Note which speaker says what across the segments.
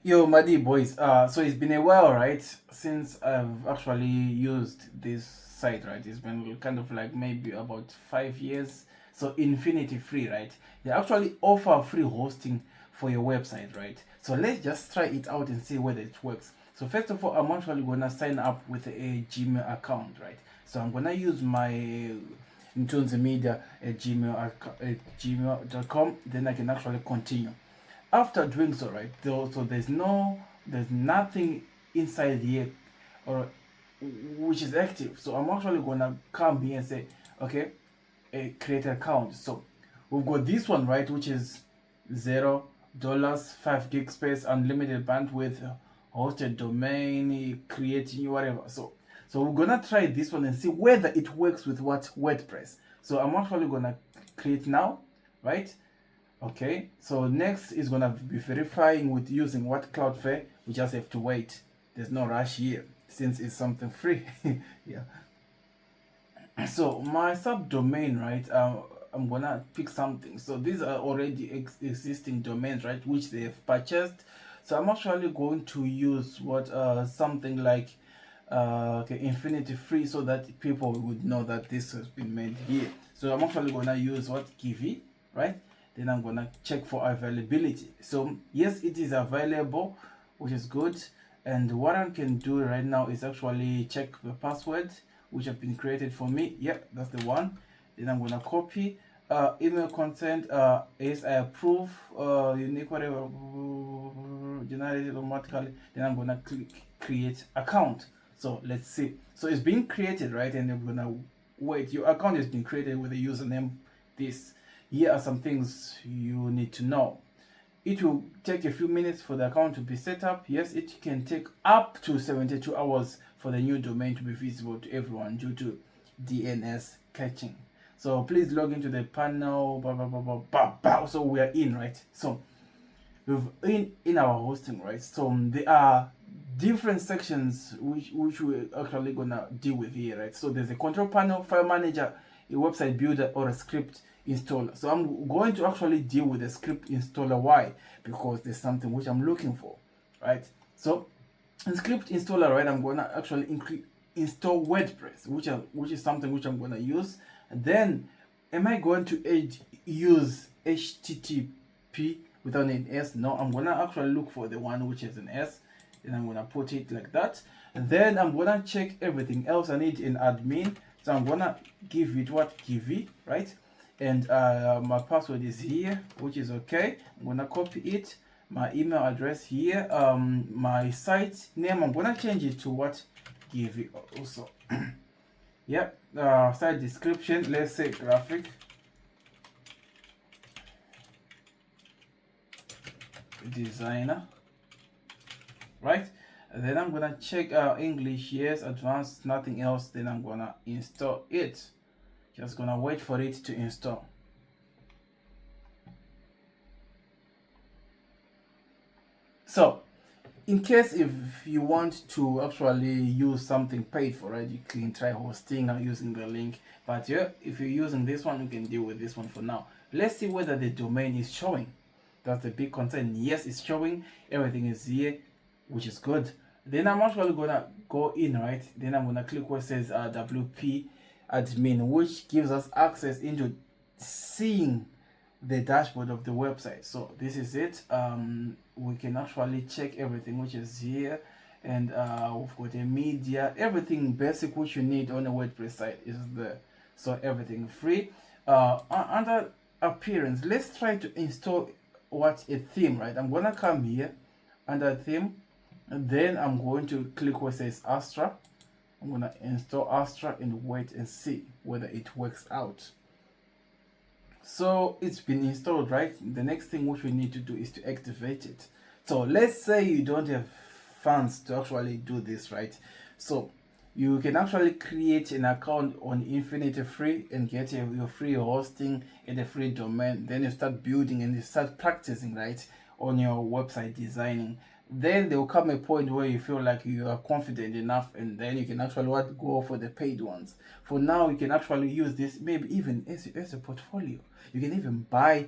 Speaker 1: Yo, Madi boys. So it's been a while, right, since I've actually used this site, right? It's been kind of like maybe about 5 years. So InfinityFree, right? They actually offer free hosting for your website, right? So let's just try it out and see whether it works. So first of all, I'm actually gonna sign up with a Gmail account, right? So I'm gonna use my Ntunzi Media at gmail.com. Then I can actually continue. After doing so, right, so there's nothing inside here or which is active. So I'm actually gonna come here and say, okay, create an account. So we've got this one, right, which is $0, 5 gig space, unlimited bandwidth, hosted domain, creating whatever. So we're gonna try this one and see whether it works with what WordPress. So I'm actually gonna create now, right? Okay, so next is gonna be verifying with using what Cloudflare. We just have to wait. There's no rush here since it's something free. Yeah. So my subdomain, right? I'm gonna pick something. So these are already existing domains, right? Which they have purchased. So I'm actually going to use what something like okay, InfinityFree, so that people would know that this has been made here. So I'm actually gonna use what Kiwi, right? Then I'm gonna check for availability. So yes, it is available, which is good. And what I can do right now is actually check the password which have been created for me. Yep, that's the one. Then I'm gonna copy email content. Is I approve unique whatever generated automatically. Then I'm gonna click create account. So let's see. So it's being created, right? And I'm gonna wait. Your account has been created with a username. This. Here are some things you need to know. It will take a few minutes for the account to be set up. Yes, it can take up to 72 hours for the new domain to be visible to everyone due to DNS caching. So please log into the panel. Blah, blah, blah, blah, blah, blah. So we are in, right? So we've in our hosting, right? So there are different sections which we're actually gonna deal with here, right? So there's a control panel, file manager, a website builder, or a script installer. So I'm going to actually deal with the script installer. Why? Because there's something which I'm looking for, right? So in script installer, right, I'm gonna actually install WordPress, which is something which I'm gonna use. And then am I going to use HTTP without an S? No, I'm gonna actually look for the one which has an S. Then I'm gonna put it like that. And then I'm gonna check everything else. I need an admin. So I'm gonna give it what Kiwi, right? And my password is here, which is okay. I'm gonna copy it. My email address here. My site name, I'm gonna change it to what Kiwi also. Yep. Site description, let's say graphic designer, right? And then I'm gonna check English, yes, advanced, nothing else. Then I'm gonna install it. Just gonna wait for it to install. So in case if you want to actually use something paid for it, you can try hosting or using the link. But yeah, if you're using this one, you can deal with this one for now. Let's see whether the domain is showing. That's the big concern. Yes, it's showing. Everything is here, which is good. Then I'm actually gonna go in, right? Then I'm gonna click where it says WP admin, which gives us access into seeing the dashboard of the website. So this is it. We can actually check everything which is here, and we've got a media, everything basic which you need on a WordPress site is there. So everything free. Under appearance, let's try to install what a theme, right? I'm gonna come here under theme, and then I'm going to click where it says Astra. I'm gonna install Astra and wait and see whether it works out. So it's been installed, right? The next thing which we need to do is to activate it. So let's say you don't have funds to actually do this, right? So you can actually create an account on InfinityFree and get your free hosting and a free domain. Then you start building and you start practicing, right, on your website designing. Then there will come a point where you feel like you are confident enough, and then you can actually go for the paid ones. For now, you can actually use this maybe even as a portfolio. You can even buy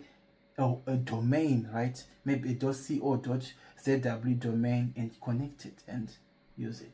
Speaker 1: a domain, right? Maybe a .co.zw domain and connect it and use it.